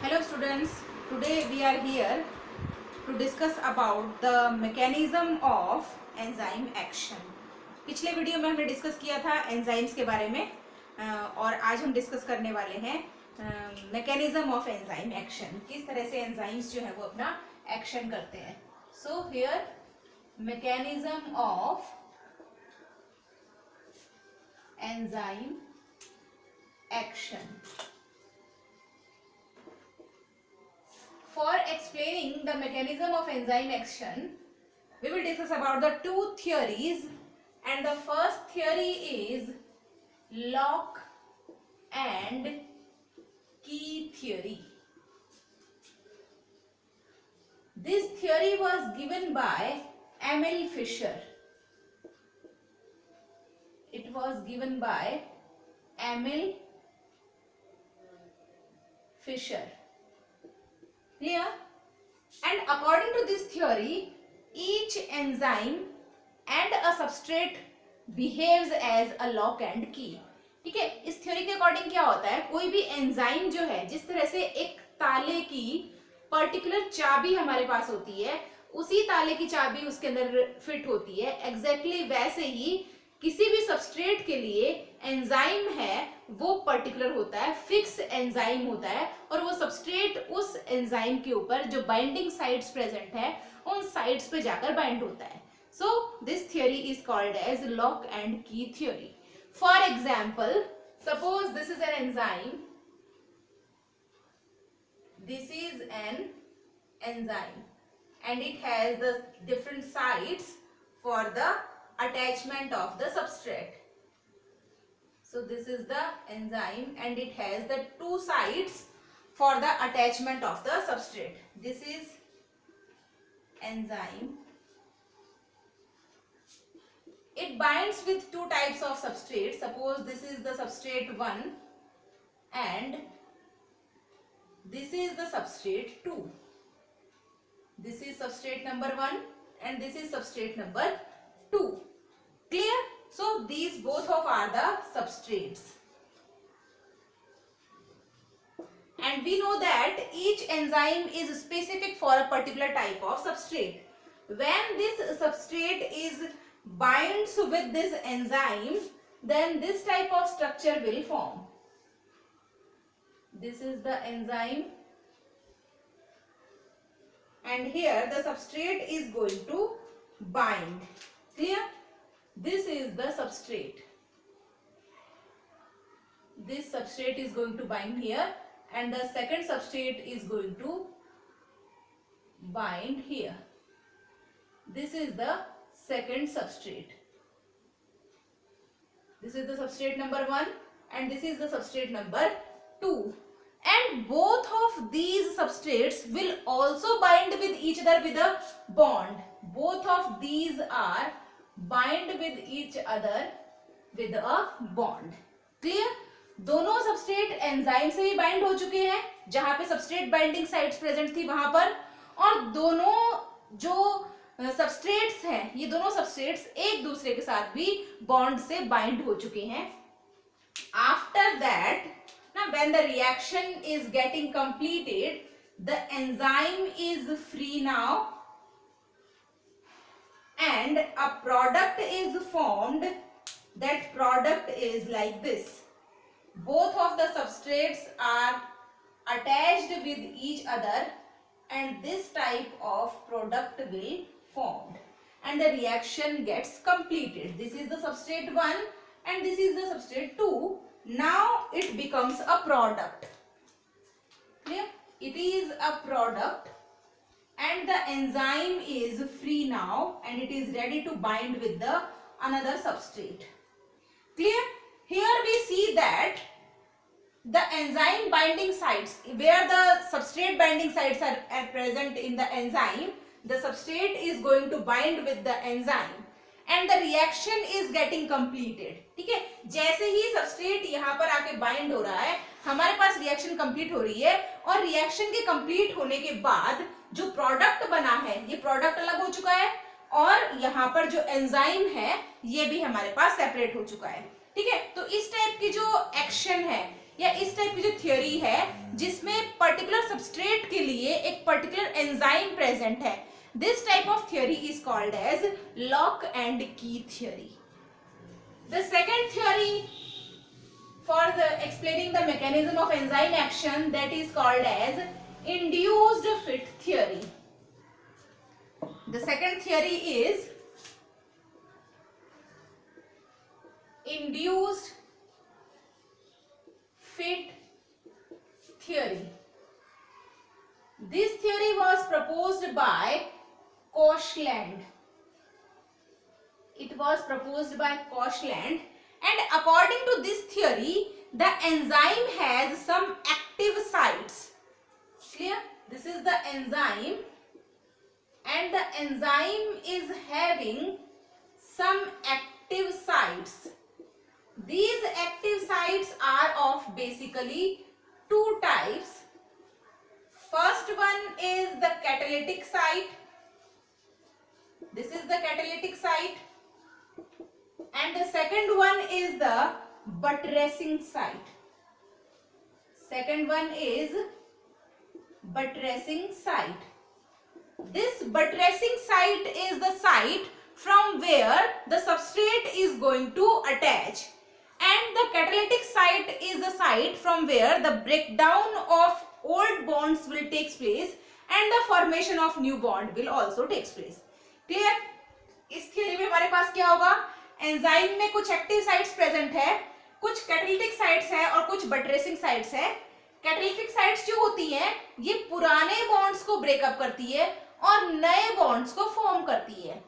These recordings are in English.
Hello students, today we are here to discuss about the mechanism of enzyme action. पिछले video में हमने discuss किया था enzymes के बारे में और आज हम डिस्कस करने वाले हैं मैकेनिज्म ऑफ एंजाइम एक्शन, किस तरह से एंजाइम्स जो है वो अपना एक्शन करते हैं. So here mechanism of enzyme action. For explaining the mechanism of enzyme action, we will discuss about the two theories, and the first theory is lock and key theory. This theory was given by Emil Fischer. It was given by Emil Fischer. Clear? And according to this theory, each enzyme and a substrate behaves as a lock and key. ठीक है, इस theory के according क्या होता है, कोई भी enzyme जो है जिस तरह से एक ताले की पर्टिकुलर चाबी हमारे पास होती है, उसी ताले की चाबी उसके अंदर फिट होती है, एग्जैक्टली वैसे ही किसी भी सबस्ट्रेट के लिए एंजाइम है वो पर्टिकुलर होता है, फिक्स एंजाइम होता है, और वो सबस्ट्रेट उस एंजाइम के ऊपर जो बाइंडिंग साइट्स प्रेजेंट है उन साइट्स पे जाकर बाइंड होता है. So this theory is called as lock and key theory. For example, suppose this is an enzyme, this is an enzyme and it has the different sites for the attachment of the substrate. So this is the enzyme and it has the two sides for the attachment of the substrate. This is enzyme. It binds with two types of substrates. Suppose this is the substrate 1 and this is the substrate 2. This is substrate number 1 and this is substrate number 2. Clear? So these both of are the substrates. And we know that each enzyme is specific for a particular type of substrate. When this substrate is binds with this enzyme, then this type of structure will form. This is the enzyme. And here the substrate is going to bind. Clear? This is the substrate. This substrate is going to bind here and the second substrate is going to bind here. This is the second substrate. This is the substrate number 1 and this is the substrate number 2. And both of these substrates will also bind with each other with a bond. Both of these are bind with each other with a bond. Clear? दोनों substrate enzyme से भी bind हो चुके हैं, जहां पे substrate binding sites present थी वहां पर, और दोनों जो सबस्ट्रेट्स हैं ये दोनों सबस्ट्रेट्स एक दूसरे के साथ भी बॉन्ड से बाइंड हो चुके हैं. After that, now when the reaction is getting completed, the enzyme is free now and a product is formed. That product is like this. Both of the substrates are attached with each other and this type of product will formed and the reaction gets completed. This is the substrate 1 and this is the substrate 2. Now it becomes a product. Clear? It is a product and the enzyme is free now and it is ready to bind with the another substrate. Clear? Here we see that the enzyme binding sites, where the substrate binding sites are present in the enzyme, the substrate is going to bind with the enzyme and the reaction is getting completed. ठीक है, जैसे ही substrate यहाँ पर आके bind हो रहा है, हमारे पास रिएक्शन कंप्लीट हो रही है और रिएक्शन के कंप्लीट होने के बाद जो प्रोडक्ट बना है ये प्रोडक्ट अलग हो चुका है और यहाँ पर जो एंजाइम है ये भी हमारे पास सेपरेट हो चुका है. ठीक है, तो इस टाइप की जो एक्शन है या इस टाइप की जो थ्योरी है जिसमें पर्टिकुलर सबस्ट्रेट के लिए एक पर्टिकुलर एंजाइम प्रेजेंट है, this type of theory is called as lock and key theory. The second theory for the explaining the mechanism of enzyme action, that is called as induced fit theory. The second theory is induced fit theory. This theory was proposed by Koshland. It was proposed by Koshland, and according to this theory, the enzyme has some active sites. Clear? This is the enzyme, and the enzyme is having some active sites. These active sites are of basically two types. First one is the catalytic site. This is the catalytic site. And the second one is the buttressing site. Second one is buttressing site. This buttressing site is the site from where the substrate is going to attach, and the catalytic site is the site from where the breakdown of old bonds will take place and the formation of new bond will also take place. Clear? इस theory में हमारे पास क्या होगा, enzyme में कुछ active sites present है, कुछ catalytic sites है और कुछ बटरेसिंग साइट्स है. कैटालिटिक साइट्स जो होती हैं ये पुराने बॉन्ड्स को ब्रेकअप करती है और नए बॉन्ड्स को फॉर्म करती है.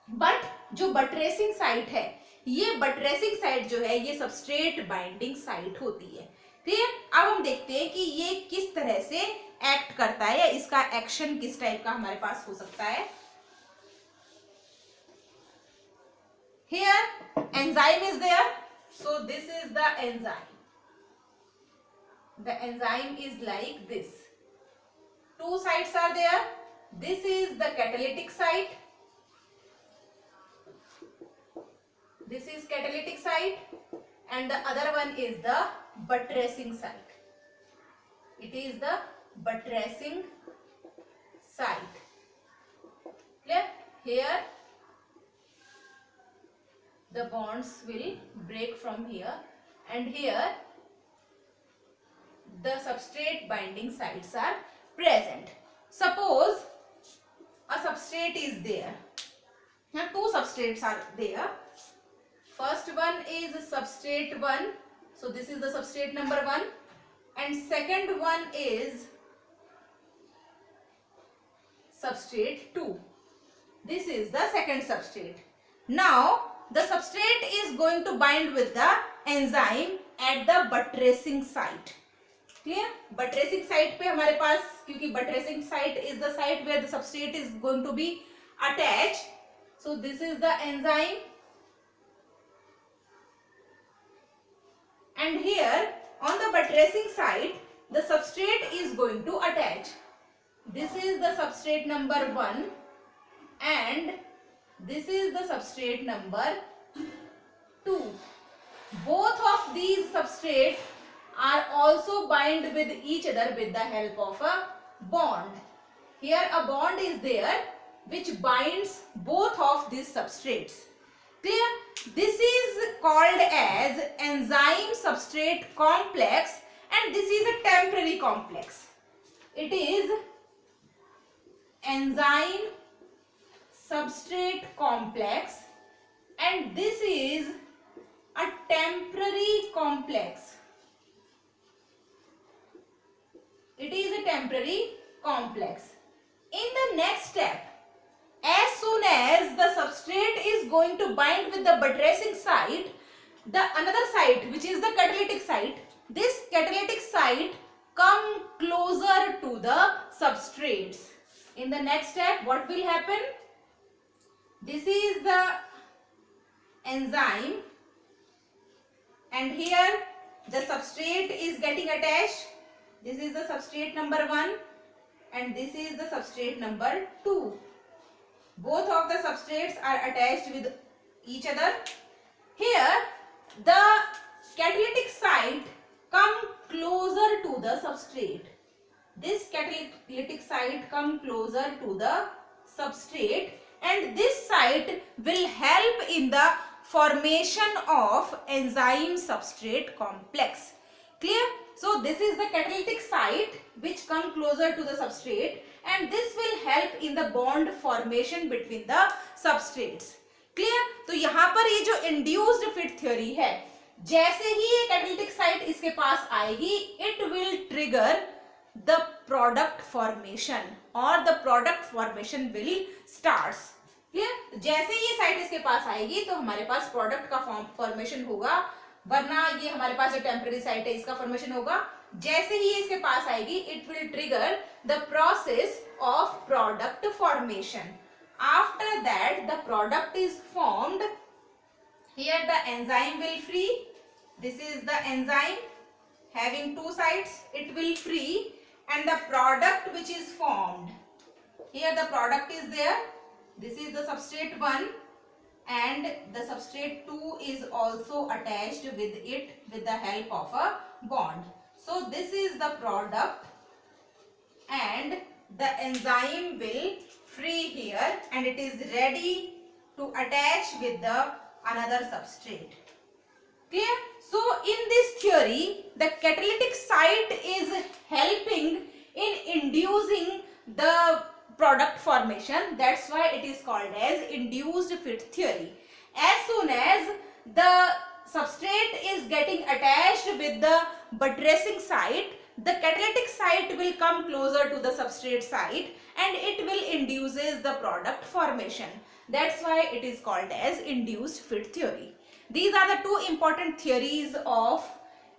बट जो बटरेसिंग साइट है, ये बटरेसिंग साइट जो है ये सबस्ट्रेट बाइंडिंग साइट होती है. क्लियर? अब हम देखते हैं कि ये किस तरह से एक्ट करता है या इसका एक्शन किस टाइप का हमारे पास हो सकता है. Here enzyme is there, so this is the enzyme. The enzyme is like this. Two sites are there. This is the catalytic site. This is catalytic site, and the other one is the buttressing site. It is the buttressing site. Clear? Here the bonds will break from here, and here the substrate binding sites are present. Suppose a substrate is there. Now two substrates are there. First one is substrate 1, so this is the substrate number 1, and second one is substrate 2. This is the second substrate. Now the substrate is going to bind with the enzyme at the buttressing site. Clear? Buttressing site पे हमारे पास, क्योंकि buttressing site is the site where the substrate is going to be attached. So this is the enzyme, and here on the buttressing site the substrate is going to attach. This is the substrate number 1, and this is the substrate number 2. Both of these substrates are also bind with each other with the help of a bond. Here a bond is there which binds both of these substrates. Clear? This is called as enzyme substrate complex, and this is a temporary complex. It is enzyme substrate complex, and this is a temporary complex. It is a temporary complex. In the next step, as soon as the substrate is going to bind with the buttressing site, the another site which is the catalytic site, this catalytic site come closer to the substrates. In the next step, what will happen? This is the enzyme, and here the substrate is getting attached. This is the substrate number 1, and this is the substrate number 2. Both of the substrates are attached with each other. Here the catalytic site come closer to the substrate. This catalytic site come closer to the substrate, and this site will help in the formation of enzyme substrate complex. Clear? So this is the catalytic site which come closer to the substrate, and this will help in the bond formation between the substrates. Clear? तो यहाँ पर ये जो induced fit theory है, जैसे ही ये catalytic site इसके पास आएगी, it will trigger the product formation or the product formation will starts. Clear? जैसे ये साइट इसके पास आएगी तो हमारे पास प्रोडक्ट का फॉर्मेशन होगा, वरना ये हमारे पास जो टेम्पररी साइट है इसका फॉर्मेशन होगा. जैसे ही इसके पास आएगी it will trigger the process of product formation. After that the product is formed. Here the enzyme will free. This is the enzyme having two sides. It will free, and the product which is formed, here the product is there. This is the substrate 1, and the substrate 2 is also attached with it with the help of a bond. So this is the product, and the enzyme will free here, and it is ready to attach with the another substrate. Clear? So in this theory, the catalytic site is helping in inducing the product formation. That's why it is called as induced fit theory. As soon as the substrate is getting attached with the buttressing site, the catalytic site will come closer to the substrate site, and it will induces the product formation. That's why it is called as induced fit theory. These are the two important theories of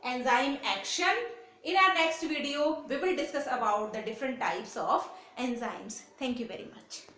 enzyme action. In our next video, we will discuss about the different types of enzymes. Thank you very much.